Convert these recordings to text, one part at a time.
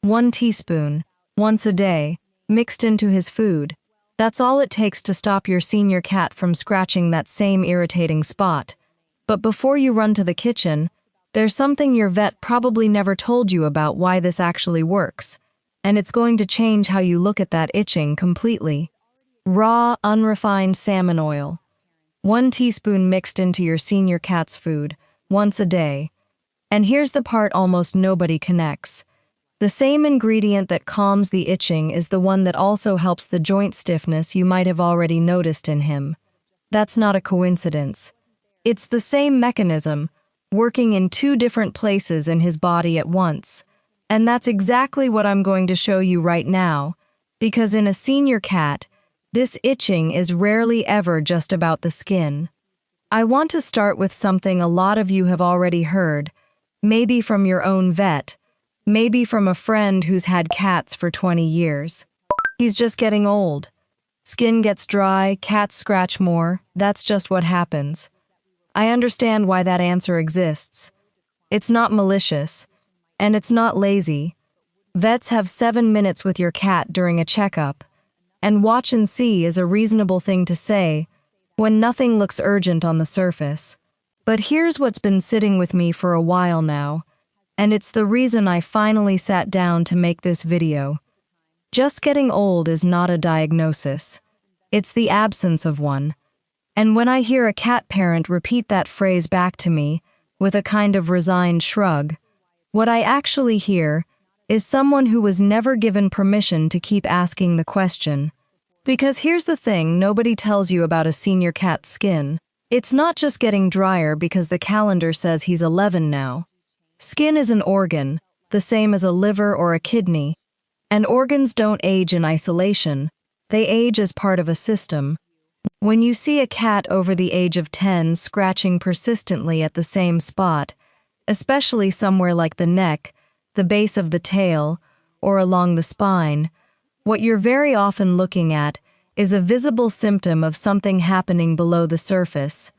1 teaspoon, once a day, mixed into his food. That's all it takes to stop your senior cat from scratching that same irritating spot. But before you run to the kitchen, there's something your vet probably never told you about why this actually works, and it's going to change how you look at that itching completely. Raw, unrefined salmon oil. 1 teaspoon mixed into your senior cat's food, once a day. And here's the part almost nobody connects. The same ingredient that calms the itching is the one that also helps the joint stiffness you might have already noticed in him. That's not a coincidence. It's the same mechanism, working in 2 different places in his body at once. And that's exactly what I'm going to show you right now, because in a senior cat, this itching is rarely ever just about the skin. I want to start with something a lot of you have already heard, maybe from your own vet, maybe from a friend who's had cats for 20 years. He's just getting old. Skin gets dry, cats scratch more, that's just what happens. I understand why that answer exists. It's not malicious, and it's not lazy. Vets have 7 minutes with your cat during a checkup, and watch and see is a reasonable thing to say when nothing looks urgent on the surface. But here's what's been sitting with me for a while now, and it's the reason I finally sat down to make this video. Just getting old is not a diagnosis. It's the absence of one. And when I hear a cat parent repeat that phrase back to me with a kind of resigned shrug, what I actually hear is someone who was never given permission to keep asking the question. Because here's the thing nobody tells you about a senior cat's skin. It's not just getting drier because the calendar says he's 11 now. Skin is an organ, the same as a liver or a kidney. And organs don't age in isolation. They age as part of a system. When you see a cat over the age of 10 scratching persistently at the same spot, especially somewhere like the neck, the base of the tail, or along the spine, what you're very often looking at is a visible symptom of something happening below the surface.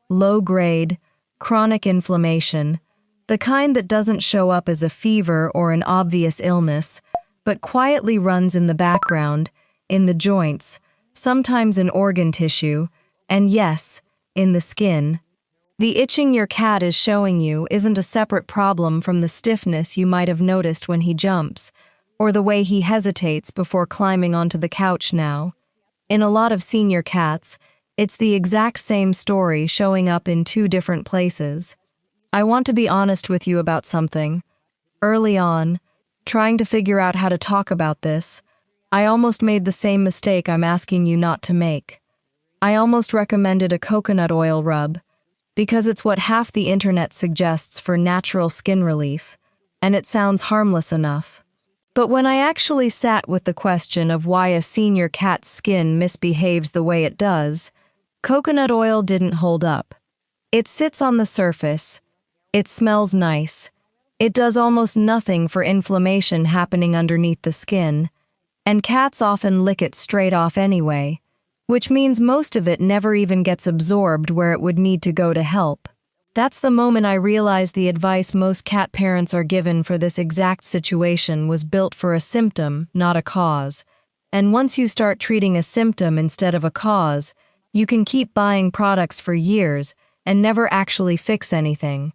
Low-grade, chronic inflammation, the kind that doesn't show up as a fever or an obvious illness, but quietly runs in the background, in the joints, sometimes in organ tissue, and yes, in the skin. The itching your cat is showing you isn't a separate problem from the stiffness you might have noticed when he jumps, or the way he hesitates before climbing onto the couch now. In a lot of senior cats, it's the exact same story showing up in 2 different places. I want to be honest with you about something. Early on, trying to figure out how to talk about this, I almost made the same mistake I'm asking you not to make. I almost recommended a coconut oil rub, because it's what half the internet suggests for natural skin relief, and it sounds harmless enough. But when I actually sat with the question of why a senior cat's skin misbehaves the way it does, coconut oil didn't hold up. It sits on the surface. It smells nice. It does almost nothing for inflammation happening underneath the skin, and cats often lick it straight off anyway, which means most of it never even gets absorbed where it would need to go to help. That's the moment I realized the advice most cat parents are given for this exact situation was built for a symptom, not a cause. And once you start treating a symptom instead of a cause, you can keep buying products for years and never actually fix anything.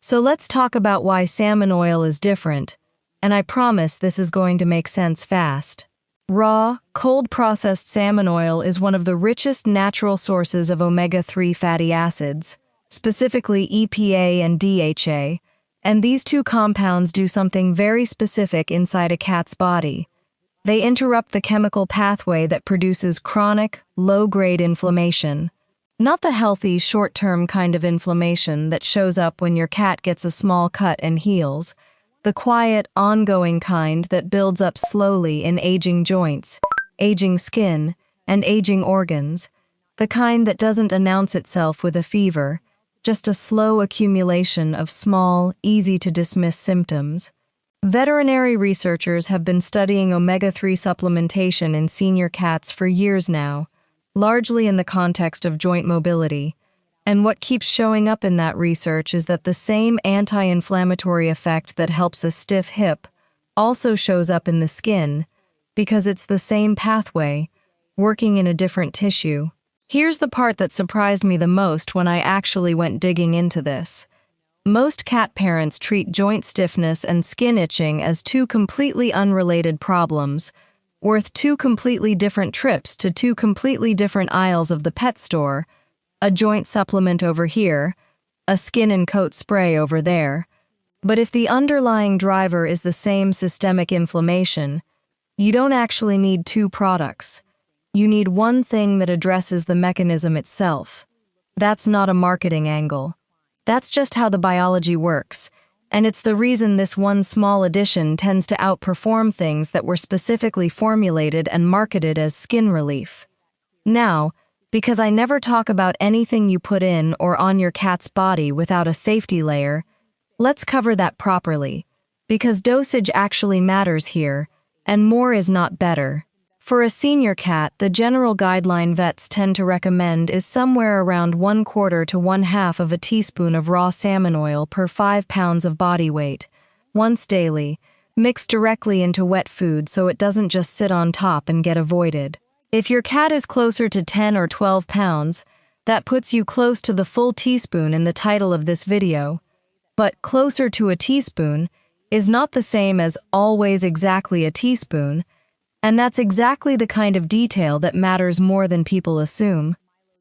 So let's talk about why salmon oil is different, and I promise this is going to make sense fast. Raw, cold-processed salmon oil is one of the richest natural sources of omega-3 fatty acids, specifically EPA and DHA, and these 2 compounds do something very specific inside a cat's body. They interrupt the chemical pathway that produces chronic, low-grade inflammation. Not the healthy, short-term kind of inflammation that shows up when your cat gets a small cut and heals, the quiet, ongoing kind that builds up slowly in aging joints, aging skin, and aging organs, the kind that doesn't announce itself with a fever, just a slow accumulation of small, easy-to-dismiss symptoms. Veterinary researchers have been studying omega-3 supplementation in senior cats for years now, largely in the context of joint mobility, and what keeps showing up in that research is that the same anti-inflammatory effect that helps a stiff hip also shows up in the skin because it's the same pathway, working in a different tissue. Here's the part that surprised me the most when I actually went digging into this. Most cat parents treat joint stiffness and skin itching as two completely unrelated problems, worth two completely different trips to two completely different aisles of the pet store, a joint supplement over here, a skin and coat spray over there. But if the underlying driver is the same systemic inflammation, you don't actually need two products. You need one thing that addresses the mechanism itself. That's not a marketing angle. That's just how the biology works, and it's the reason this one small addition tends to outperform things that were specifically formulated and marketed as skin relief. Now, because I never talk about anything you put in or on your cat's body without a safety layer, let's cover that properly, because dosage actually matters here, and more is not better. For a senior cat, the general guideline vets tend to recommend is somewhere around 1/4 to 1/2 of a teaspoon of raw salmon oil per 5 pounds of body weight, once daily, mixed directly into wet food so it doesn't just sit on top and get avoided. If your cat is closer to 10 or 12 pounds, that puts you close to the full teaspoon in the title of this video. But closer to a teaspoon is not the same as always exactly a teaspoon, and that's exactly the kind of detail that matters more than people assume.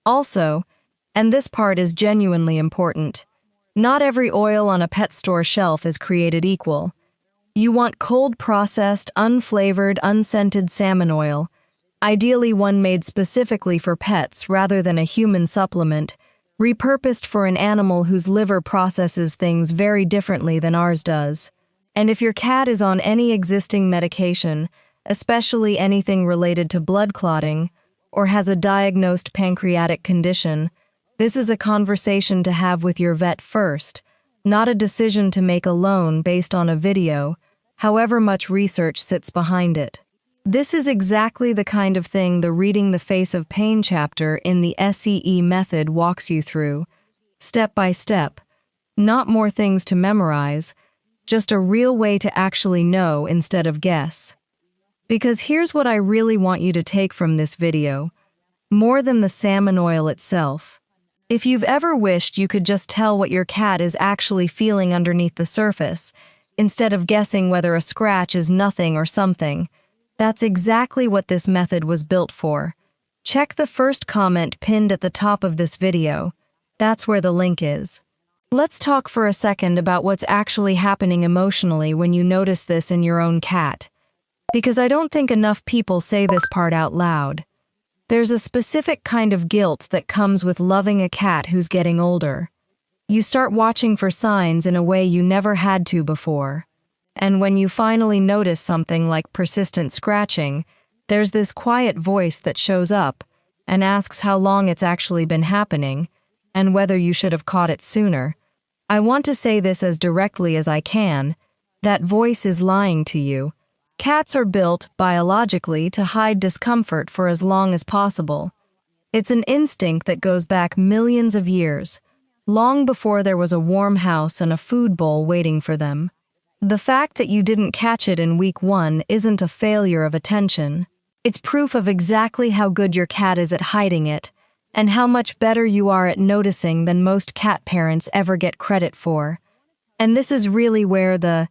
Also, and this part is genuinely important, not every oil on a pet store shelf is created equal. You want cold-processed, unflavored, unscented salmon oil, ideally one made specifically for pets rather than a human supplement, repurposed for an animal whose liver processes things very differently than ours does. And if your cat is on any existing medication, especially anything related to blood clotting, or has a diagnosed pancreatic condition, this is a conversation to have with your vet first, not a decision to make alone based on a video, however much research sits behind it. This is exactly the kind of thing the Reading the Face of Pain chapter in the SEE method walks you through, step by step, not more things to memorize, just a real way to actually know instead of guess. Because here's what I really want you to take from this video, more than the salmon oil itself. If you've ever wished you could just tell what your cat is actually feeling underneath the surface, instead of guessing whether a scratch is nothing or something, that's exactly what this method was built for. Check the first comment pinned at the top of this video. That's where the link is. Let's talk for a second about what's actually happening emotionally when you notice this in your own cat. Because I don't think enough people say this part out loud. There's a specific kind of guilt that comes with loving a cat who's getting older. You start watching for signs in a way you never had to before. And when you finally notice something like persistent scratching, there's this quiet voice that shows up and asks how long it's actually been happening and whether you should have caught it sooner. I want to say this as directly as I can. That voice is lying to you. Cats are built, biologically, to hide discomfort for as long as possible. It's an instinct that goes back millions of years, long before there was a warm house and a food bowl waiting for them. The fact that you didn't catch it in week 1 isn't a failure of attention. It's proof of exactly how good your cat is at hiding it, and how much better you are at noticing than most cat parents ever get credit for. And this is really where the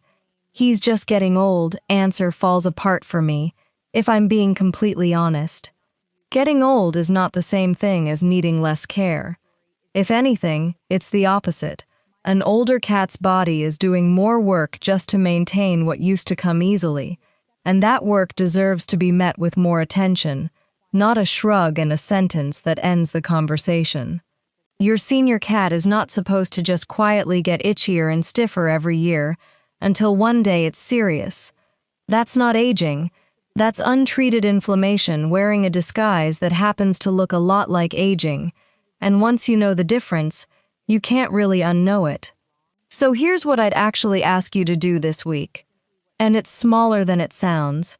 "he's just getting old" answer falls apart for me, if I'm being completely honest. Getting old is not the same thing as needing less care. If anything, it's the opposite. An older cat's body is doing more work just to maintain what used to come easily, and that work deserves to be met with more attention, not a shrug and a sentence that ends the conversation. Your senior cat is not supposed to just quietly get itchier and stiffer every year, until one day it's serious. That's not aging. That's untreated inflammation wearing a disguise that happens to look a lot like aging, and once you know the difference, you can't really unknow it. So here's what I'd actually ask you to do this week. And it's smaller than it sounds.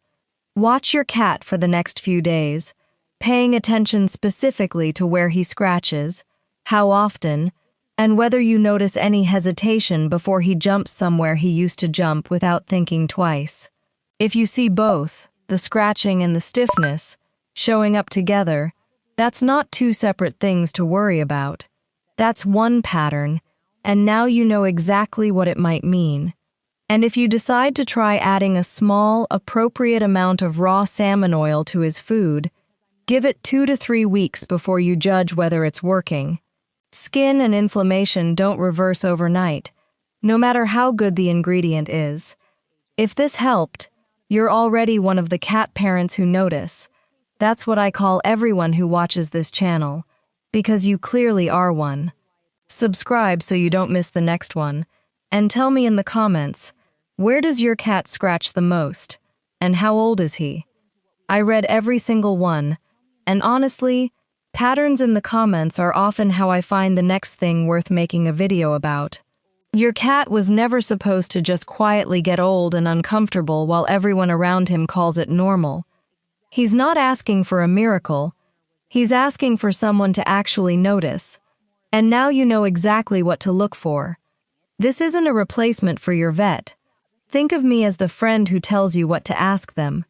Watch your cat for the next few days, paying attention specifically to where he scratches, how often, and whether you notice any hesitation before he jumps somewhere he used to jump without thinking twice. If you see both, the scratching and the stiffness, showing up together, that's not two separate things to worry about. That's one pattern, and now you know exactly what it might mean. And if you decide to try adding a small, appropriate amount of raw salmon oil to his food, give it 2 to 3 weeks before you judge whether it's working. Skin and inflammation don't reverse overnight, no matter how good the ingredient is. If this helped, you're already one of the cat parents who notice. That's what I call everyone who watches this channel, because you clearly are one. Subscribe so you don't miss the next one, and tell me in the comments, where does your cat scratch the most, and how old is he? I read every single one, and honestly, patterns in the comments are often how I find the next thing worth making a video about. Your cat was never supposed to just quietly get old and uncomfortable while everyone around him calls it normal. He's not asking for a miracle. He's asking for someone to actually notice. And now you know exactly what to look for. This isn't a replacement for your vet. Think of me as the friend who tells you what to ask them.